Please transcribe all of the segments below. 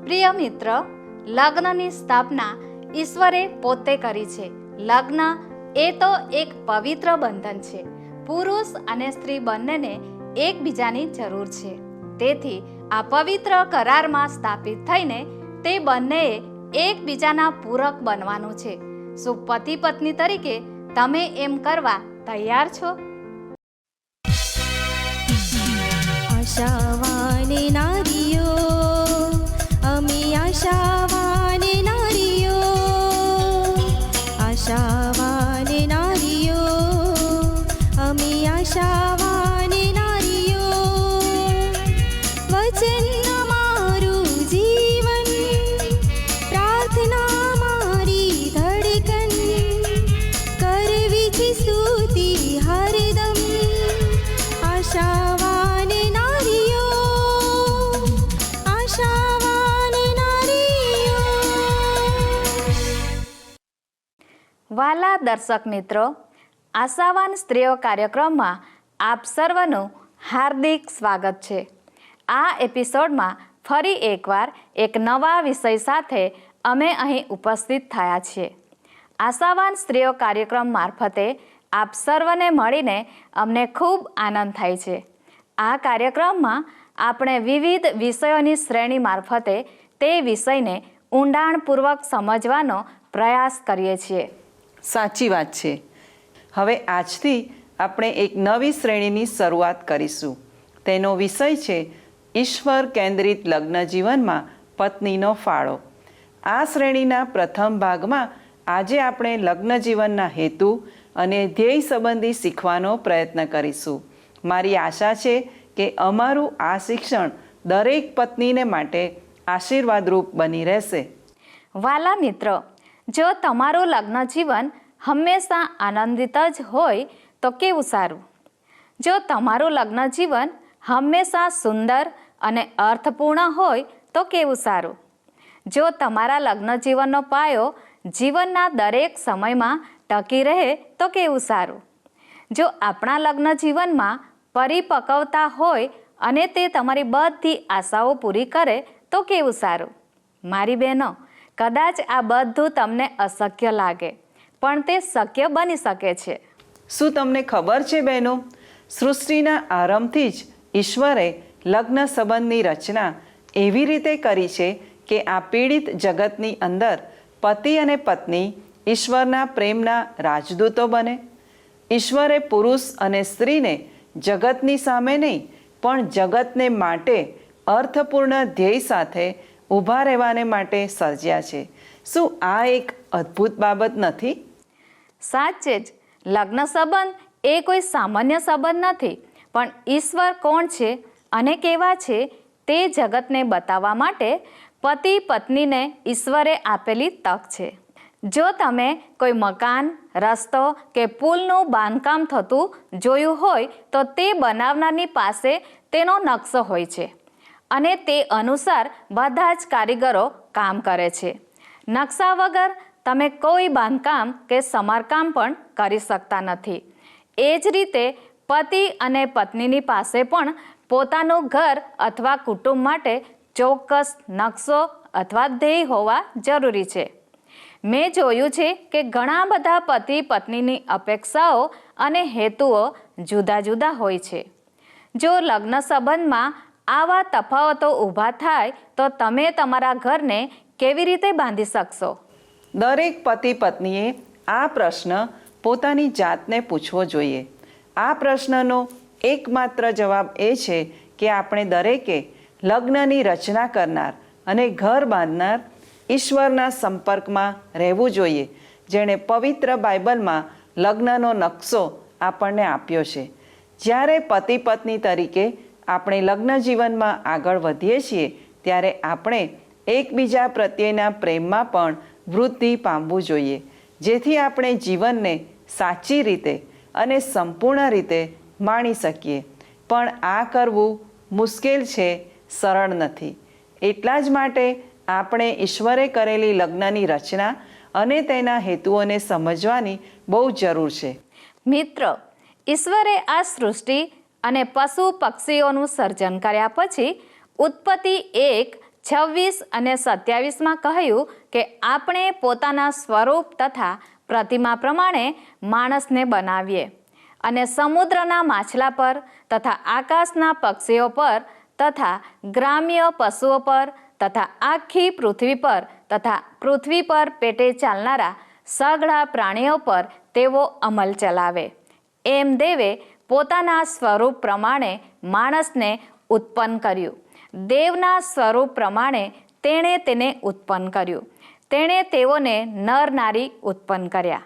પ્રિય મિત્ર, લગ્નની સ્થાપના ઈશ્વરે પોતે કરી છે. લગ્ન એ તો એક પવિત્ર બંધન છે. પુરુષ અને સ્ત્રી બંનેને એકબીજાની જરૂર છે. તેથી આ પવિત્ર કરારમાં સ્થાપિત થઈને તે બંનેએ એકબીજાના પૂરક બનવાનું છે. શું પતિ પત્ની તરીકે તમે એમ કરવા તૈયાર છો? આશાવાન નારીઓ, અમે આશાવાન નારીઓ, આશાવાન નારીઓ, અમે આશાવાન નારીઓ. વચન અમારું જીવન, પ્રાર્થના મારી ધડકન, કરવી છે સ્તુતિ હરદમ. આશાવાન નારીઓ, આશાવાન નારીઓ. વાલા દર્શક મિત્રો, આશાવાન સ્ત્રીઓ કાર્યક્રમમાં આપ સર્વનું હાર્દિક સ્વાગત છે. આ એપિસોડમાં ફરી એકવાર એક નવા વિષય સાથે અમે અહીં ઉપસ્થિત થયા છીએ. આશાવાન સ્ત્રીઓ કાર્યક્રમ મારફતે આપ સર્વને મળીને અમને ખૂબ આનંદ થાય છે. આ કાર્યક્રમમાં આપણે વિવિધ વિષયોની શ્રેણી મારફતે તે વિષયને ઊંડાણપૂર્વક સમજવાનો પ્રયાસ કરીએ છીએ. સાચી વાત છે. હવે આજથી આપણે એક નવી શ્રેણીની શરૂઆત કરીશું. તેનો વિષય છે ઈશ્વર કેન્દ્રિત લગ્ન જીવનમાં પત્નીનો ફાળો. આ શ્રેણીના પ્રથમ ભાગમાં આજે આપણે લગ્ન જીવનના હેતુ અને ધ્યેય સંબંધી શીખવાનો પ્રયત્ન કરીશું. મારી આશા છે કે અમારું આ શિક્ષણ દરેક પત્નીને માટે આશીર્વાદરૂપ બની રહેશે. વાલા મિત્રો, જો તમારું લગ્ન જીવન હંમેશા આનંદિત જ હોય તો કેવું સારું. જો તમારું લગ્ન જીવન હંમેશા સુંદર અને અર્થપૂર્ણ હોય તો કેવું સારું. જો તમારા લગ્ન જીવનનો પાયો જીવનના દરેક સમયમાં ટકી રહે તો કેવું સારું. જો આપણા લગ્ન જીવનમાં પરિપક્વતા હોય અને તે તમારી બધી આશાઓ પૂરી કરે તો કેવું સારું. મારી બહેનો, કદાચ આ બધું તમને અશક્ય લાગે, પણ તે શક્ય બની શકે છે. શું તમને ખબર છે બહેનો, સૃષ્ટિના આરંભથી જ ઈશ્વરે લગ્ન સંબંધની રચના એવી રીતે કરી છે કે આ પીડિત જગતની અંદર પતિ અને પત્ની ઈશ્વરના પ્રેમના રાજદૂતો બને. ઈશ્વરે પુરુષ અને સ્ત્રીને જગતની સામે નહીં પણ જગતને માટે અર્થપૂર્ણ ધ્યેય સાથે ઊભા રહેવાને માટે સર્જ્યા છે. શું આ એક અદ્ભુત બાબત નથી? સાચે જ, લગ્ન સંબંધ એ કોઈ સામાન્ય સંબંધ નથી, પણ ઈશ્વર કોણ છે અને કેવા છે તે જગતને બતાવવા માટે પતિ પત્નીને ઈશ્વરે આપેલી તક છે. જો તમે કોઈ મકાન, રસ્તો કે પુલનું બાંધકામ થતું જોયું હોય તો તે બનાવનારની પાસે તેનો નકશો હોય છે અને તે અનુસાર બધા જ કારીગરો કામ કરે છે. નકશા વગર તમે કોઈ બાંધકામ કે સમારકામ પણ કરી શકતા નથી. એ જ રીતે પતિ અને પત્નીની પાસે પણ પોતાનું ઘર અથવા કુટુંબ માટે ચોક્કસ નકશો અથવા ધ્યેય હોવા જરૂરી છે. મેં જોયું છે કે ઘણા બધા પતિ પત્નીની અપેક્ષાઓ અને હેતુઓ જુદા જુદા હોય છે. જો લગ્ન સંબંધમાં આવા તફાવતો ઊભા થાય તો તમે તમારા ઘરને કેવી રીતે બાંધી શકશો? દરેક પતિ પત્નીએ આ પ્રશ્ન પોતાની જાતને પૂછવો જોઈએ. આ પ્રશ્નનો એકમાત્ર જવાબ એ છે કે આપણે દરેકે લગ્નની રચના કરનાર અને ઘર બાંધનાર ઈશ્વરના સંપર્કમાં રહેવું જોઈએ, જેણે પવિત્ર બાઇબલમાં લગ્નનો નકશો આપણને આપ્યો છે. જ્યારે પતિ પત્ની તરીકે આપણે લગ્ન જીવનમાં આગળ વધીએ છીએ ત્યારે આપણે એકબીજા પ્રત્યેના પ્રેમમાં પણ વૃદ્ધિ પામવું જોઈએ, જેથી આપણે જીવનને સાચી રીતે અને સંપૂર્ણ રીતે માણી શકીએ. પણ આ કરવું મુશ્કેલ છે, સરળ નથી. એટલા જ માટે આપણે ઈશ્વરે કરેલી લગ્નની રચના અને તેના હેતુઓને સમજવાની બહુ જરૂર છે. મિત્રો, ઈશ્વરે આ સૃષ્ટિ અને પશુ પક્ષીઓનું સર્જન કર્યા પછી ઉત્પત્તિ 1 26 અને 27માં કહ્યું કે આપણે પોતાના સ્વરૂપ તથા પ્રતિમા પ્રમાણે માણસને બનાવીએ અને સમુદ્રના માછલા પર તથા આકાશના પક્ષીઓ પર તથા ગ્રામ્ય પશુઓ પર તથા આખી પૃથ્વી પર તથા પૃથ્વી પર પેટે ચાલનારા સઘળા પ્રાણીઓ પર તેઓ અમલ ચલાવે. એમ દેવે પોતાના સ્વરૂપ પ્રમાણે માણસને ઉત્પન્ન કર્યું. દેવના સ્વરૂપ પ્રમાણે તેણે તેને ઉત્પન્ન કર્યું. તેણે તેઓને નર નારી ઉત્પન્ન કર્યા.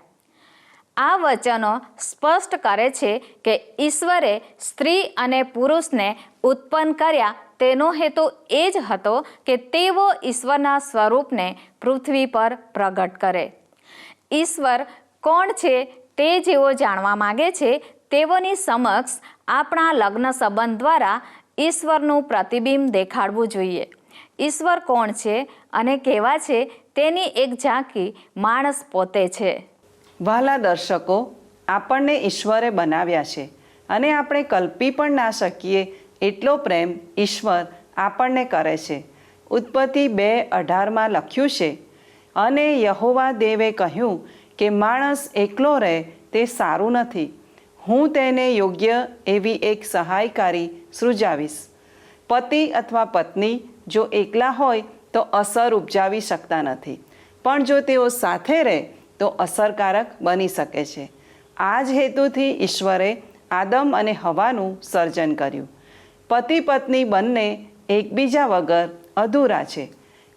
આ વચનો સ્પષ્ટ કરે છે કે ઈશ્વરે સ્ત્રી અને પુરુષને ઉત્પન્ન કર્યા તેનો હેતુ એ જ હતો કે તેઓ ઈશ્વરના સ્વરૂપને પૃથ્વી પર પ્રગટ કરે. ઈશ્વર કોણ છે તે જેઓ જાણવા માગે છે તેઓની સમક્ષ આપણા લગ્ન સંબંધ દ્વારા ઈશ્વરનું પ્રતિબિંબ દેખાડવું જોઈએ. ઈશ્વર કોણ છે અને કેવા છે તેની એક ઝાંખી માણસ પોતે છે. વહાલા દર્શકો, આપણને ઈશ્વરે બનાવ્યા છે અને આપણે કલ્પી પણ ના શકીએ એટલો પ્રેમ ઈશ્વર આપણને કરે છે. ઉત્પત્તિ 2:18માં લખ્યું છે, અને યહોવા દેવે કહ્યું કે માણસ એકલો રહે તે સારું નથી, હું તેને યોગ્ય એવી એક સહાયકારી સૃજાવીશ. પતિ અથવા પત્ની જો એકલા હોય તો અસર ઉપજાવી શકતા નથી, પણ જો તેઓ સાથે રહે તો અસરકારક બની શકે છે. આ જ હેતુથી ઈશ્વરે આદમ અને હવાનું સર્જન કર્યું. પતિ પત્ની બંને એકબીજા વગર અધૂરા છે.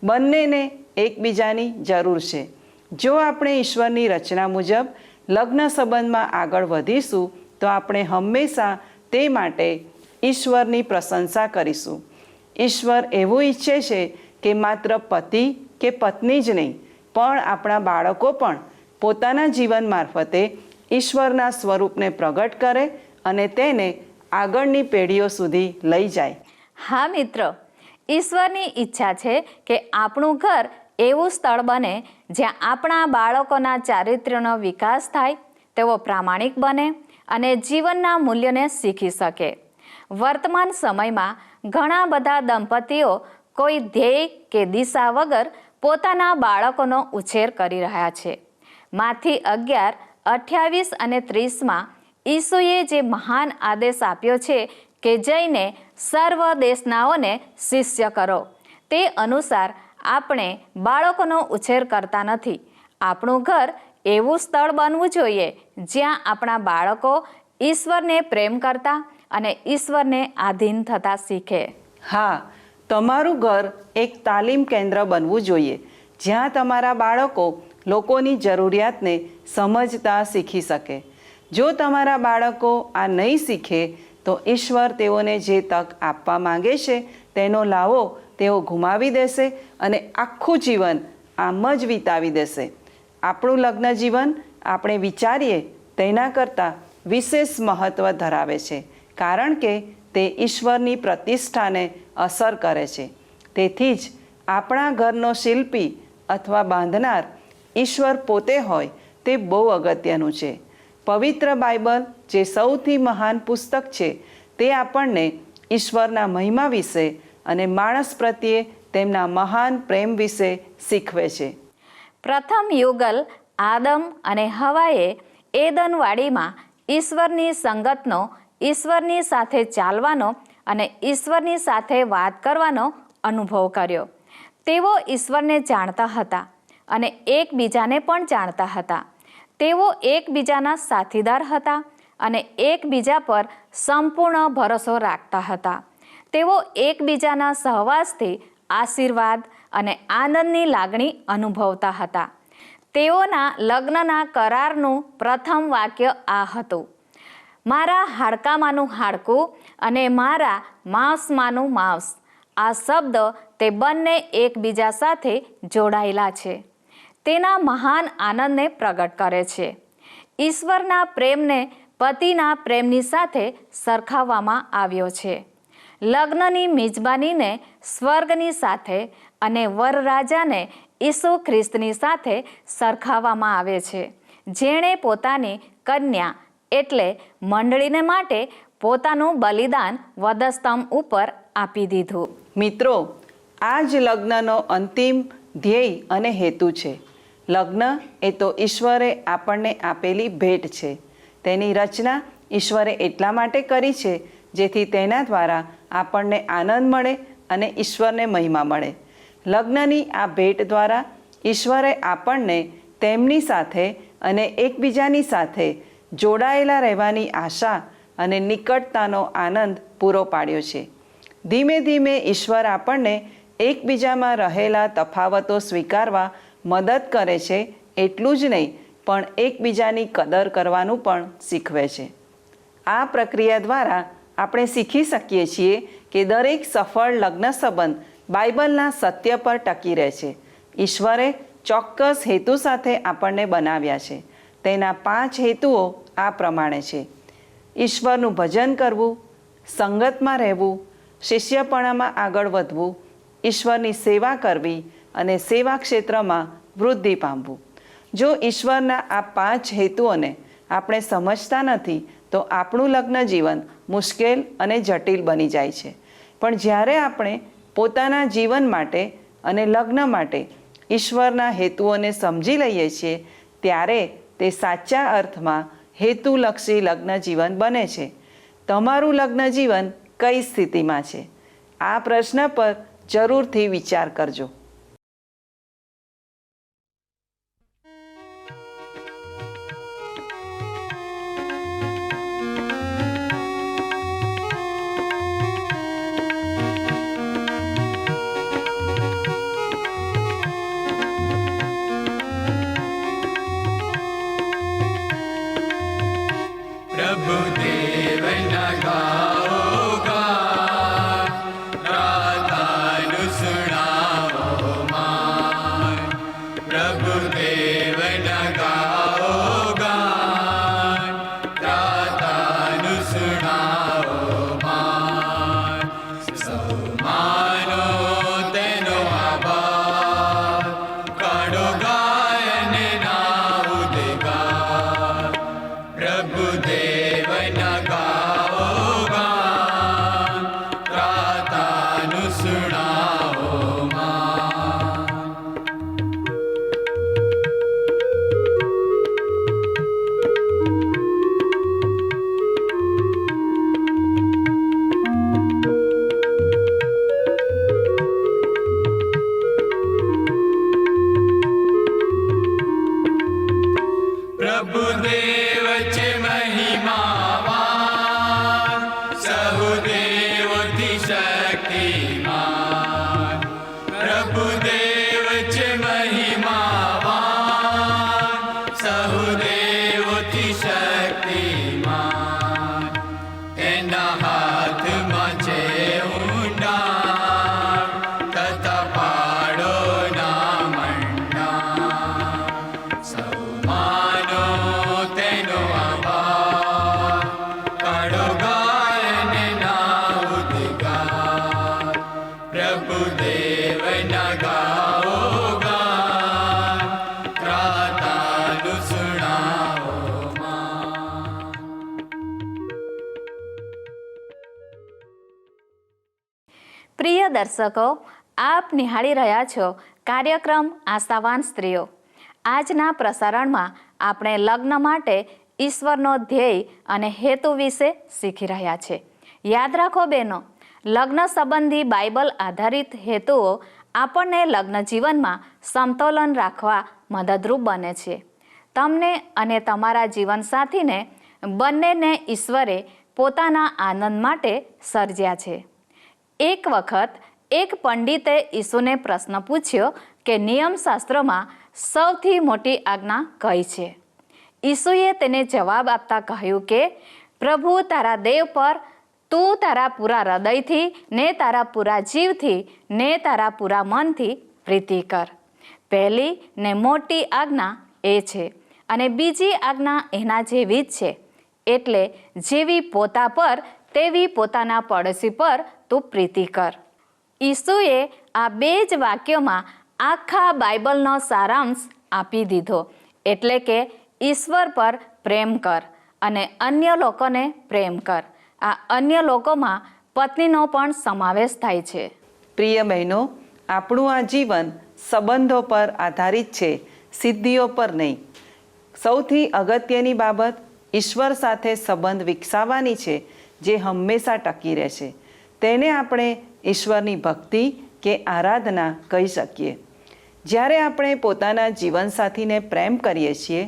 બંનેને એકબીજાની જરૂર છે. જો આપણે ઈશ્વરની રચના મુજબ લગ્ન સંબંધમાં આગળ વધીશું તો આપણે હંમેશા તે માટે ઈશ્વરની પ્રશંસા કરીશું. ઈશ્વર એવું ઈચ્છે છે કે માત્ર પતિ કે પત્ની જ નહીં, પણ આપણા બાળકો પણ પોતાના જીવન મારફતે ઈશ્વરના સ્વરૂપને પ્રગટ કરે અને તેને આગળની પેઢીઓ સુધી લઈ જાય. હા મિત્રો, ઈશ્વરની ઈચ્છા છે કે આપણું ઘર એવું સ્થળ બને જ્યાં આપણા બાળકોના ચારિત્ર્યનો વિકાસ થાય, તેઓ પ્રામાણિક બને અને જીવનના મૂલ્યોને શીખી શકે. વર્તમાન સમયમાં ઘણા બધા દંપતીઓ કોઈ ધ્યેય કે દિશા વગર પોતાના બાળકોનો ઉછેર કરી રહ્યા છે. માથી 11:28 અને 30માં ઈસુએ જે મહાન આદેશ આપ્યો છે કે જઈને સર્વ દેશનાઓને શિષ્ય કરો, તે અનુસાર આપણે બાળકોનો ઉછેર કરતા નથી. આપણું ઘર એવું સ્થળ બનવું જોઈએ જ્યાં આપણા બાળકો ઈશ્વરને પ્રેમ કરતા અને ઈશ્વરને આધીન થતા શીખે. હા, તમારું ઘર એક તાલીમ કેન્દ્ર બનવું જોઈએ જ્યાં તમારા બાળકો લોકોની જરૂરિયાતને સમજતા શીખી શકે. જો તમારા બાળકો આ નહીં શીખે તો ઈશ્વર તેઓને જે તક આપવા માંગે છે તેનો લાવો તેઓ ગુમાવી દેશે અને આખું જીવન આમ જ વિતાવી દેશે. આપણું લગ્ન જીવન આપણે વિચારીએ તેના કરતાં વિશેષ મહત્ત્વ ધરાવે છે, કારણ કે તે ઈશ્વરની પ્રતિષ્ઠાને અસર કરે છે. તેથી જ આપણા ઘરનો શિલ્પી અથવા બાંધનાર ઈશ્વર પોતે હોય તે બહુ અગત્યનું છે. પવિત્ર બાઇબલ જે સૌથી મહાન પુસ્તક છે તે આપણને ઈશ્વરના મહિમા વિશે અને માણસ પ્રત્યે તેમના મહાન પ્રેમ વિશે શીખવે છે. પ્રથમ યુગલ આદમ અને હવાએ એદનવાડીમાં ઈશ્વરની સંગતનો, ઈશ્વરની સાથે ચાલવાનો અને ઈશ્વરની સાથે વાત કરવાનો અનુભવ કર્યો. તેઓ ઈશ્વરને જાણતા હતા અને એકબીજાને પણ જાણતા હતા. તેઓ એકબીજાના સાથીદાર હતા અને એકબીજા પર સંપૂર્ણ ભરોસો રાખતા હતા. તેઓ એકબીજાના સહવાસથી આશીર્વાદ અને આનંદની લાગણી અનુભવતા હતા. તેઓના લગ્નના કરારનું પ્રથમ વાક્ય આ હતું: મારા હાડકામાંનું હાડકું અને મારા માંસમાંનું માંસ. આ શબ્દ તે બંને એકબીજા સાથે જોડાયેલા છે. તેના મહાન આનંદને પ્રગટ કરે છે. ઈશ્વરના પ્રેમને પતિના પ્રેમની સાથે સરખાવવામાં આવ્યો છે. લગ્નની મિજબાનીને સ્વર્ગની સાથે અને વરરાજાને ઈસુ ખ્રિસ્તની સાથે સરખાવવામાં આવે છે, જેણે પોતાની કન્યા એટલે મંડળીને માટે પોતાનું બલિદાન વધસ્તંભ ઉપર આપી દીધું. મિત્રો, આ જ લગ્નનો અંતિમ ધ્યેય અને હેતુ છે. લગ્ન એ તો ઈશ્વરે આપણને આપેલી ભેટ છે. તેની રચના ઈશ્વરે એટલા માટે કરી છે જેથી તેના દ્વારા આપણને આનંદ મળે અને ઈશ્વરને મહિમા મળે. લગ્નની આ ભેટ દ્વારા ઈશ્વરે આપણને તેમની સાથે અને એકબીજાની સાથે જોડાયેલા રહેવાની આશા અને નિકટતાનો આનંદ પૂરો પાડ્યો છે. ધીમે ધીમે ઈશ્વર આપણને એકબીજામાં રહેલા તફાવતો સ્વીકારવા મદદ કરે છે. એટલું જ નહીં પણ એકબીજાની કદર કરવાનું પણ શીખવે છે. આ પ્રક્રિયા દ્વારા આપણે શીખી શકીએ છીએ કે દરેક સફળ લગ્ન સંબંધ બાઇબલના સત્ય પર ટકી રહે છે. ઈશ્વરે ચોક્કસ હેતુ સાથે આપણને બનાવ્યા છે. તેના 5 હેતુઓ આ પ્રમાણે છે: ઈશ્વરનું ભજન કરવું, સંગતમાં રહેવું, શિષ્યપણામાં આગળ વધવું, ઈશ્વરની સેવા કરવી અને સેવા ક્ષેત્રમાં વૃદ્ધિ પામવું. જો ઈશ્વરના આ 5 હેતુઓને આપણે સમજતા નથી તો આપણું લગ્ન જીવન મુશ્કેલ અને જટિલ બની જાય છે. પણ જ્યારે આપણે પોતાના જીવન માટે અને લગ્ન માટે ઈશ્વરના હેતુઓને સમજી લઈએ છીએ ત્યારે તે સાચા અર્થમાં હેતુલક્ષી લગ્ન જીવન બને છે. તમારું લગ્ન જીવન કઈ સ્થિતિમાં છે? આ પ્રશ્ન પર જરૂરથી વિચાર કરજો. प्रभु देव गाओ गान, राधानु सुनाओ मान. प्रभु देव गाओ गान, राधानु सुनाओ मान. सौ मानो तेनो आभार, काढो गायन ना उद्गार. प्रभु देव गाओ गान, राधानु सुनाओ मान. प्रभु देव चे महिमावान, सहुदेवति शक्तिमान. प्रभु देव चे महिमावान, सहुदेवति शक्तिमान. तेना हाथમાં છે ઊંડાણ, તથા પાડો ના મંડાણ. સૌ માનો તેનો આભાર, કાઢો ગાયન ના ઉદ્ગાર. પ્રભુ દેવ ગાઓ ગાન, રાધાनु સુનાઓ मान. પ્રિય દર્શકો, આપ નિહાળી રહ્યા છો કાર્યક્રમ આશાવાન સ્ત્રીઓ. આજના પ્રસારણમાં આપણે લગ્ન માટે ઈશ્વરનો ધ્યેય અને હેતુ વિશે શીખી રહ્યા છે. યાદ રાખો બહેનો, લગ્ન સંબંધી બાઇબલ આધારિત હેતુઓ આપણને લગ્ન જીવનમાં સમતોલન રાખવા મદદરૂપ બને છે. તમને અને તમારા જીવનસાથીને બંનેને ઈશ્વરે પોતાના આનંદ માટે સર્જ્યા છે. એક વખત એક પંડિતે ઈસુને પ્રશ્ન પૂછ્યો કે નિયમશાસ્ત્રમાં સૌથી મોટી આજ્ઞા કઈ છે? ઈસુએ તેને જવાબ આપતા કહ્યું કે પ્રભુ તારા દેવ પર તું તારા પૂરા હૃદયથી ને તારા પૂરા જીવથી ને તારા પૂરા મનથી પ્રીતિ કર. પહેલી ને મોટી આજ્ઞા એ છે અને બીજી આજ્ઞા એના જેવી જ છે, એટલે જેવી પોતા પર તેવી પોતાના પડોશી પર તું પ્રીતિ કર. ઈસુએ આ 2 જ વાક્યોમાં આખા બાઇબલનો સારાંશ આપી દીધો, એટલે કે ઈશ્વર પર પ્રેમ કર અને અન્ય લોકોને પ્રેમ કર. આ અન્ય લોકોમાં પત્નીનો પણ સમાવેશ થાય છે. પ્રિય બહેનો, આપણું આ જીવન સંબંધો પર આધારિત છે, સિદ્ધિઓ પર નહીં. સૌથી અગત્યની બાબત ઈશ્વર સાથે સંબંધ વિકસાવવાની છે, જે હંમેશા ટકી રહેશે. તેને આપણે ઈશ્વરની ભક્તિ કે આરાધના કહી શકીએ. જ્યારે આપણે પોતાના જીવનસાથીને પ્રેમ કરીએ છીએ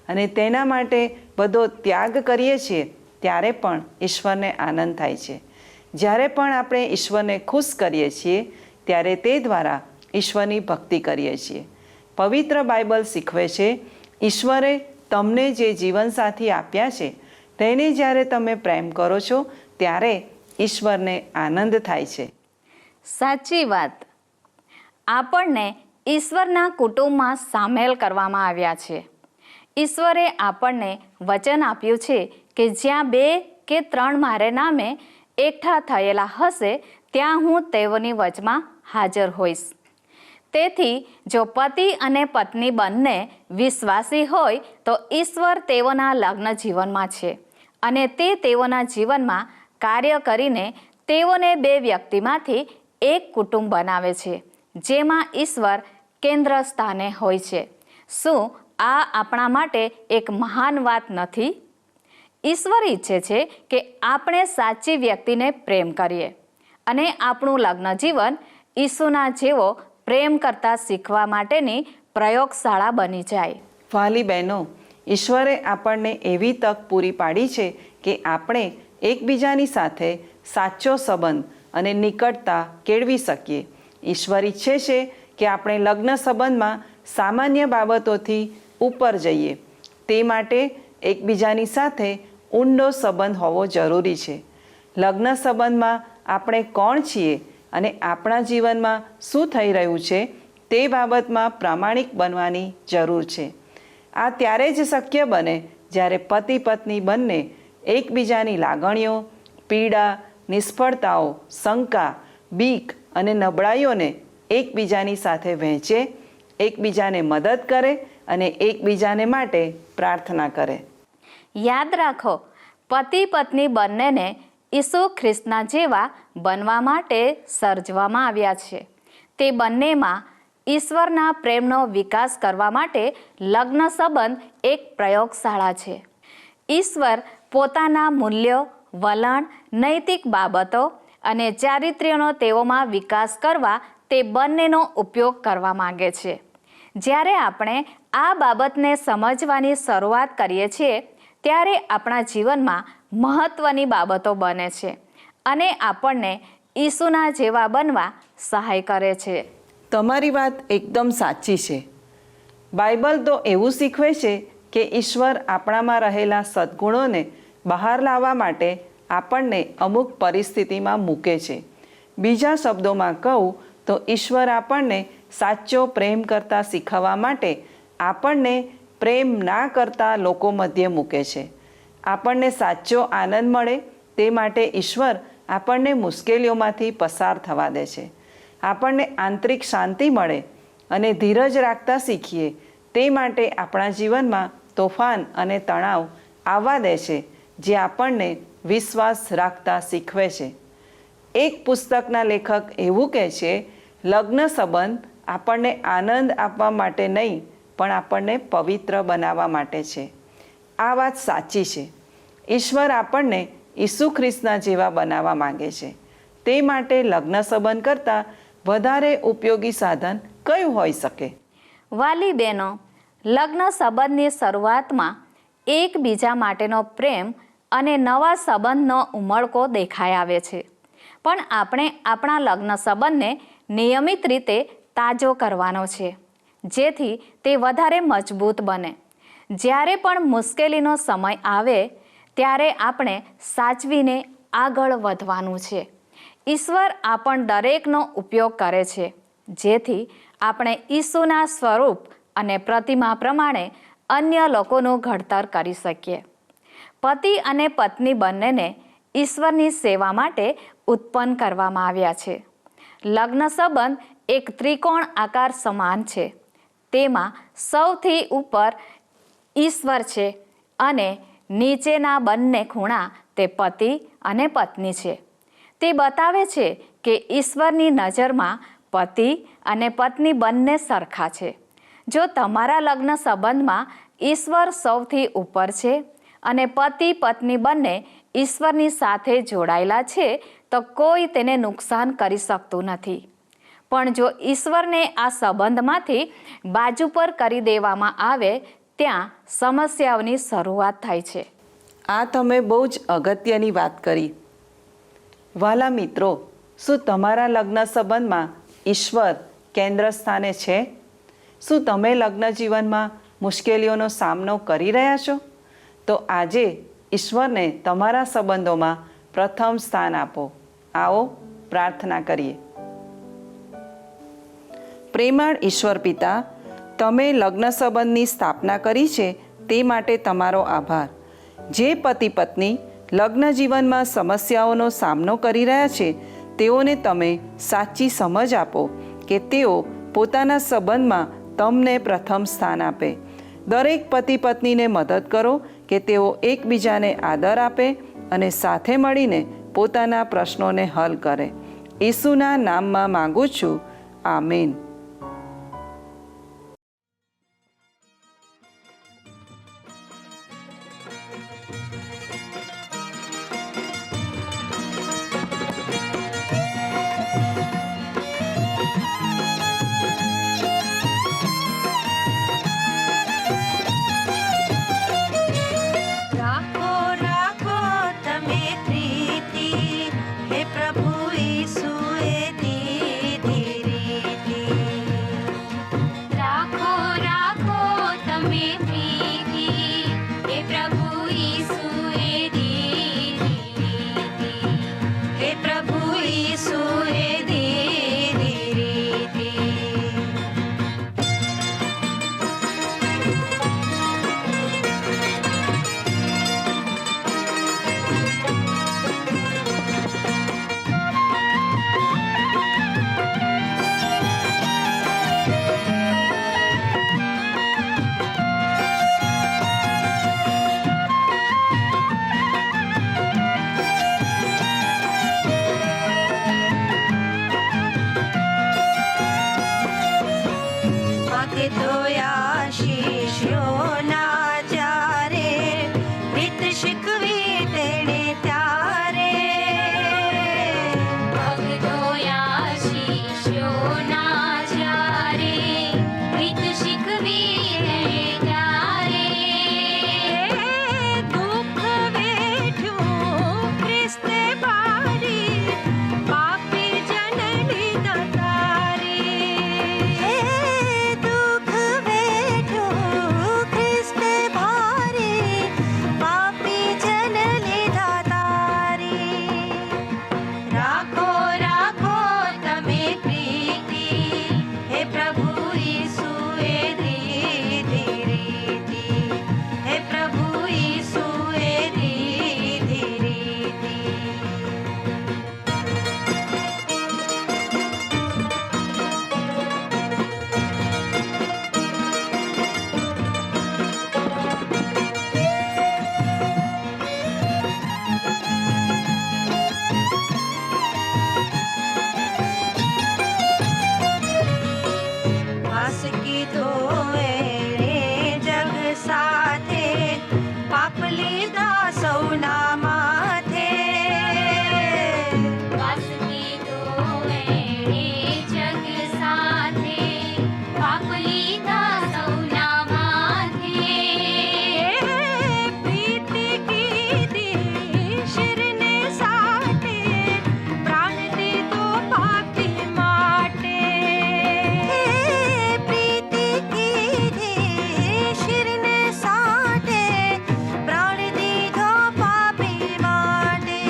અને તેના માટે બધો ત્યાગ કરીએ છીએ, ત્યારે પણ ઈશ્વરને આનંદ થાય છે. જ્યારે પણ આપણે ઈશ્વરને ખુશ કરીએ છીએ, ત્યારે તે દ્વારા ઈશ્વરની ભક્તિ કરીએ છીએ. પવિત્ર બાઇબલ શીખવે છે, ઈશ્વરે તમને જે જીવનસાથી આપ્યા છે, તેને જ્યારે તમે પ્રેમ કરો છો, ત્યારે ઈશ્વરને આનંદ થાય છે. સાચી વાત. આપણને ઈશ્વરના કુટુંબમાં સામેલ કરવામાં આવ્યા છે. ઈશ્વરે આપણને વચન આપ્યું છે કે જ્યાં 2 કે 3 મારે નામે એકઠા થયેલા હશે, ત્યાં હું તેઓની વચમાં હાજર હોઈશ. તેથી જો પતિ અને પત્ની બંને વિશ્વાસી હોય તો ઈશ્વર તેઓના લગ્ન જીવનમાં છે અને તે તેઓના જીવનમાં કાર્ય કરીને તેઓને 2 વ્યક્તિમાંથી એક કુટુંબ બનાવે છે, જેમાં ઈશ્વર કેન્દ્ર સ્થાને હોય છે. શું આ આપણા માટે એક મહાન વાત નથી? ઈશ્વર ઈચ્છે છે કે આપણે સાચી વ્યક્તિને પ્રેમ કરીએ અને આપણું લગ્ન જીવન ઈસુના જેવો પ્રેમ કરતા શીખવા માટેની પ્રયોગશાળા બની જાય. વાલી બહેનો, ઈશ્વરે આપણને એવી તક પૂરી પાડી છે કે આપણે એકબીજાની સાથે સાચો સંબંધ અને નિકટતા કેળવી શકીએ. ઈશ્વર ઈચ્છે છે કે આપણે લગ્ન સંબંધમાં સામાન્ય બાબતોથી ઉપર જઈએ. તે માટે એકબીજાની સાથે ઊંડો સંબંધ હોવો જરૂરી છે. લગ્ન સંબંધમાં આપણે કોણ છીએ અને આપણા જીવનમાં શું થઈ રહ્યું છે, તે બાબતમાં પ્રામાણિક બનવાની જરૂર છે. આ ત્યારે જ શક્ય બને જ્યારે પતિ પત્ની બંને એકબીજાની લાગણીઓ, પીડા, નિષ્ફળતાઓ, શંકા, બીક અને નબળાઈઓને એકબીજાની સાથે વહેંચે, એકબીજાને મદદ કરે અને એકબીજાને માટે પ્રાર્થના કરે. યાદ રાખો, પતિ પત્ની બંનેને ઈસુ ખ્રિસ્તના જેવા બનવા માટે સર્જવામાં આવ્યા છે. તે બંનેમાં ઈશ્વરના પ્રેમનો વિકાસ કરવા માટે લગ્ન સંબંધ એક પ્રયોગશાળા છે. ઈશ્વર પોતાના મૂલ્યો, વલણ, નૈતિક બાબતો અને ચારિત્ર્યનો તેઓમાં વિકાસ કરવા તે બંનેનો ઉપયોગ કરવા માંગે છે. જ્યારે આપણે આ બાબતને સમજવાની શરૂઆત કરીએ છીએ, ત્યારે આપણા જીવનમાં મહત્ત્વની બાબતો બને છે અને આપણને ઈસુના જેવા બનવા સહાય કરે છે. તમારી વાત એકદમ સાચી છે. બાઇબલ તો એવું શીખવે છે કે ઈશ્વર આપણામાં રહેલા સદ્ગુણોને બહાર લાવવા માટે આપણને અમુક પરિસ્થિતિમાં મૂકે છે. બીજા શબ્દોમાં કહું તો ઈશ્વર આપણને સાચો પ્રેમ કરતા શીખવવા માટે આપણને પ્રેમ ના કરતા લોકો મધ્ય મૂકે છે. આપણને સાચો આનંદ મળે તે માટે ઈશ્વર આપણને મુશ્કેલીઓમાંથી પસાર થવા દે છે. આપણને આંતરિક શાંતિ મળે અને ધીરજ રાખતા શીખીએ તે માટે આપણા જીવનમાં તોફાન અને તણાવ આવવા દે છે, જે આપણને વિશ્વાસ રાખતા શીખવે છે. એક પુસ્તકના લેખક એવું કહે છે, લગ્ન સંબંધ આપણને આનંદ આપવા માટે નહીં, પણ આપણને પવિત્ર બનાવવા માટે છે. આ વાત સાચી છે. ઈશ્વર આપણને ઈસુ ખ્રિસ્તના જેવા બનાવવા માંગે છે. તે માટે લગ્ન સંબંધ કરતાં વધારે ઉપયોગી સાધન કયું હોઈ શકે? વાલી બહેનો, લગ્ન સંબંધની શરૂઆતમાં એકબીજા માટેનો પ્રેમ અને નવા સંબંધનો ઉમળકો દેખાઈ આવે છે. પણ આપણે આપણા લગ્ન સંબંધને નિયમિત રીતે તાજો કરવાનો છે, જેથી તે વધારે મજબૂત બને. જ્યારે પણ મુશ્કેલીનો સમય આવે ત્યારે આપણે સાચવીને આગળ વધવાનું છે. ઈશ્વર આપણ દરેકનો ઉપયોગ કરે છે, જેથી આપણે ઈસુના સ્વરૂપ અને પ્રતિમા પ્રમાણે અન્ય લોકોનું ઘડતર કરી શકીએ. પતિ અને પત્ની બંનેને ઈશ્વરની સેવા માટે ઉત્પન્ન કરવામાં આવ્યા છે. લગ્ન સંબંધ એક ત્રિકોણ આકાર સમાન છે. તેમાં સૌથી ઉપર ઈશ્વર છે અને નીચેના બંને ખૂણા તે પતિ અને પત્ની છે. તે બતાવે છે કે ઈશ્વરની નજરમાં પતિ અને પત્ની બંને સરખા છે. જો તમારા લગ્ન સંબંધમાં ઈશ્વર સૌથી ઉપર છે અને પતિ પત્ની બંને ઈશ્વરની સાથે જોડાયેલા છે તો કોઈ તેને નુકસાન કરી શકતું નથી. પણ જો ઈશ્વરને આ સંબંધમાંથી બાજુ પર કરી દેવામાં આવે ત્યાં સમસ્યાઓની શરૂઆત થાય છે. આ તમે બહુ જ અગત્યની વાત કરી. વાલા મિત્રો, શું તમારા લગ્ન સંબંધમાં ઈશ્વર કેન્દ્ર સ્થાને છે? શું તમે લગ્ન જીવનમાં મુશ્કેલીઓનો સામનો કરી રહ્યા છો? તો આજે ઈશ્વરને તમારા સંબંધોમાં પ્રથમ સ્થાન આપો. આવો પ્રાર્થના કરીએ. પ્રેમાળ ઈશ્વર પિતા, તમે લગ્ન સંબંધની સ્થાપના કરી છે તે માટે તમારો આભાર. જે પતિ પત્ની લગ્ન જીવનમાં સમસ્યાઓનો સામનો કરી રહ્યા છે તેઓને તમે સાચી સમજ આપો કે તેઓ પોતાના સંબંધમાં તમને પ્રથમ સ્થાન આપે. દરેક પતિ પત્નીને મદદ કરો કે તેઓ એકબીજાને આદર આપે અને સાથે મળીને પોતાના પ્રશ્નોને હલ કરે. ઈસુના નામમાં માંગુ છું. આમીન. રાખો રાખો તમે પ્રીતિ, હે પ્રભુ ઈસુએ દીધી રીતિ. રાખો રાખો તમે પ્રીતિ, હે પ્રભુ ઈસુએ દીધી રીતિ. હે પ્રભુ ઈસુએ દીધી રીતિ. માથે ધોયા શિષ્યોના જ્યારે, રીત શીખવી તેણે ત્યારે. પગ ધોયા શિષ્યોના જ્યારે, રીત શીખવી તેણે ત્યારે. દુઃખ વેઠ્યું ખ્રિસ્તે ભારી, પાપી જનની તારી. દુઃખ વેઠ્યું ખ્રિસ્તે ભારી, પાપી જન લીધા તારી. રાખો રાખો તમે પ્રીતિ, હે પ્રભુ ઈસુએ દીધી રીતિ. હે પ્રભુ ઈસુએ દીધી રીતિ. વાસ કીધો એણે જગ સાથે, પાપ લીધા સૌના માથે. વાસ કીધો એણે જગ સાથે, પાપ લીધા સૌના માથે. પ્રીતિ કીધી શિરને સાથે, પ્રાણ દીધો પાપી માટે. પ્રીતિ કીધી શિરને સાથે, પ્રાણ દીધો પાપી માટે.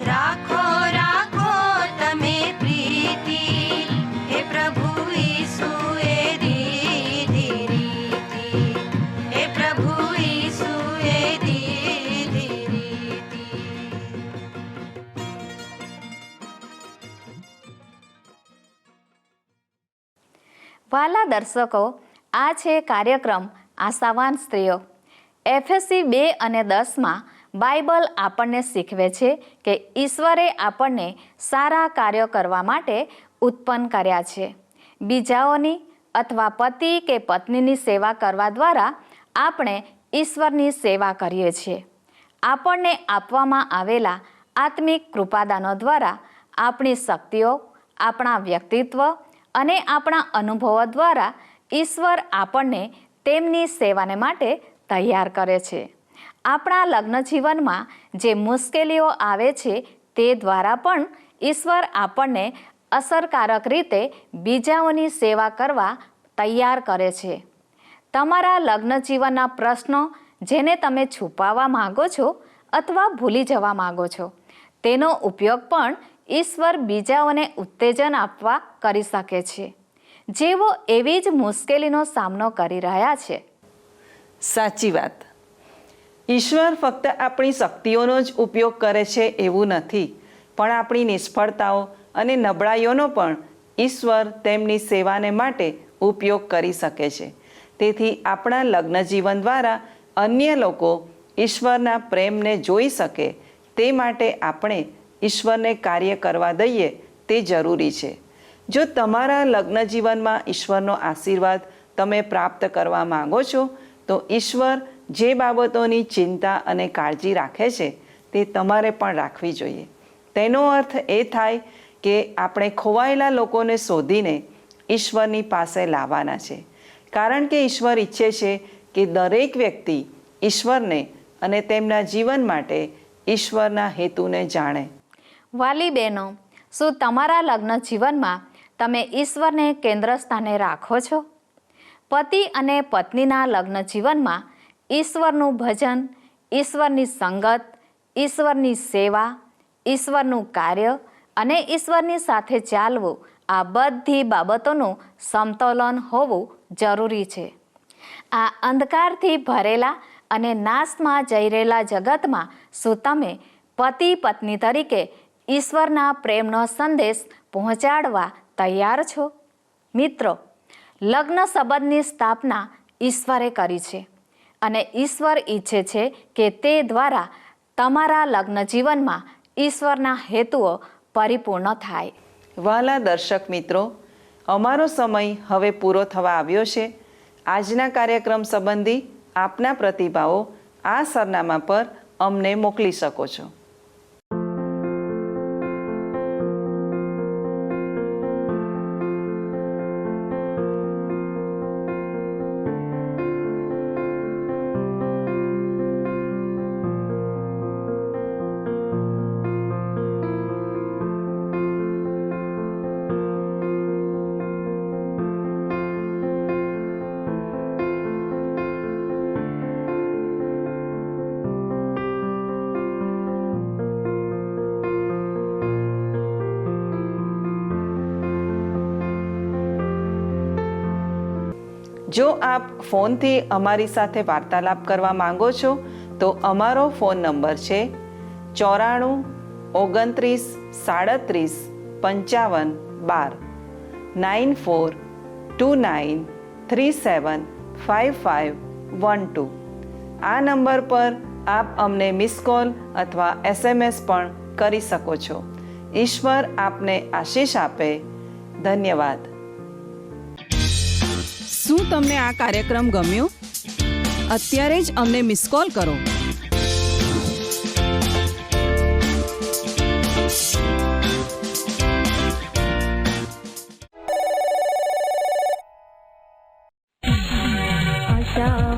રાખો રાખો તમે પ્રીતિ, હે પ્રભુ ઈસુએ દીધી રીતિ. હે પ્રભુ ઈસુએ દીધી રીતિ. વાલા દર્શકો, આ છે કાર્યક્રમ આશાવાન સ્ત્રીઓ. એફએસસી 2 અને 10માં બાઇબલ આપણને શીખવે છે કે ઈશ્વરે આપણને સારા કાર્યો કરવા માટે ઉત્પન્ન કર્યા છે. બીજાઓની અથવા પતિ કે પત્નીની સેવા કરવા દ્વારા આપણે ઈશ્વરની સેવા કરીએ છીએ. આપણને આપવામાં આવેલા આત્મિક કૃપાદાનો દ્વારા આપણી શક્તિઓ, આપણા વ્યક્તિત્વ અને આપણા અનુભવો દ્વારા ઈશ્વર આપણને તેમની સેવાને માટે તૈયાર કરે છે. આપણા લગ્ન જીવનમાં જે મુશ્કેલીઓ આવે છે તે દ્વારા પણ ઈશ્વર આપણને અસરકારક રીતે બીજાઓની સેવા કરવા તૈયાર કરે છે. તમારા લગ્ન જીવનના પ્રશ્નો જેને તમે છુપાવવા માંગો છો અથવા ભૂલી જવા માંગો છો, તેનો ઉપયોગ પણ ઈશ્વર બીજાઓને ઉત્તેજન આપવા કરી શકે છે, જેઓ એવી જ મુશ્કેલીનો સામનો કરી રહ્યા છે. સાચી વાત. ઈશ્વર ફક્ત આપણી શક્તિઓનો જ ઉપયોગ કરે છે એવું નથી, પણ આપણી નિષ્ફળતાઓ અને નબળાઈઓનો પણ ઈશ્વર તેમની સેવાને માટે ઉપયોગ કરી શકે છે. તેથી આપણા લગ્ન જીવન દ્વારા અન્ય લોકો ઈશ્વરના પ્રેમને જોઈ શકે તે માટે આપણે ઈશ્વરને કાર્ય કરવા દઈએ તે જરૂરી છે. જો તમારા લગ્ન જીવનમાં ઈશ્વરનો આશીર્વાદ તમે પ્રાપ્ત કરવા માંગો છો તો ઈશ્વર જે બાબતોની ચિંતા અને કાળજી રાખે છે તે તમારે પણ રાખવી જોઈએ. તેનો અર્થ એ થાય કે આપણે ખોવાયેલા લોકોને શોધીને ઈશ્વરની પાસે લાવવાના છે, કારણ કે ઈશ્વર ઈચ્છે છે કે દરેક વ્યક્તિ ઈશ્વરને અને તેમના જીવન માટે ઈશ્વરના હેતુને જાણે. વાલી બહેનો, શું તમારા લગ્ન જીવનમાં તમે ઈશ્વરને કેન્દ્ર સ્થાને રાખો છો? પતિ અને પત્નીના લગ્ન જીવનમાં ઈશ્વરનું ભજન, ઈશ્વરની સંગત, ઈશ્વરની સેવા, ઈશ્વરનું કાર્ય અને ઈશ્વરની સાથે ચાલવું, આ બધી બાબતોનું સમતોલન હોવું જરૂરી છે. આ અંધકારથી ભરેલા અને નાશમાં જઈ રહેલા જગતમાં શું તમે પતિ પત્ની તરીકે ઈશ્વરના પ્રેમનો સંદેશ પહોંચાડવા તૈયાર છો? મિત્રો, લગ્ન સંબંધની સ્થાપના ઈશ્વરે કરી છે અને ઈશ્વર ઈચ્છે છે કે તે દ્વારા તમારા લગ્ન જીવનમાં ઈશ્વરના હેતુઓ પરિપૂર્ણ થાય. વહાલા દર્શક મિત્રો, અમારો સમય હવે પૂરો થવા આવ્યો છે. આજના કાર્યક્રમ સંબંધી આપના પ્રતિભાવો આ સરનામા પર અમને મોકલી શકો છો. જો આપ ફોનથી અમારી સાથે વાર્તાલાપ કરવા માંગો છો તો અમારો ફોન નંબર છે 94 29 37 55 12 9429375512. આ નંબર પર આપ અમને મિસ કોલ અથવા SMS પણ કરી શકો છો. ઈશ્વર આપને આશીષ આપે. ધન્યવાદ. શું તમને આ કાર્યક્રમ ગમ્યો? અત્યારે જ અમને મિસ કોલ કરો. આશા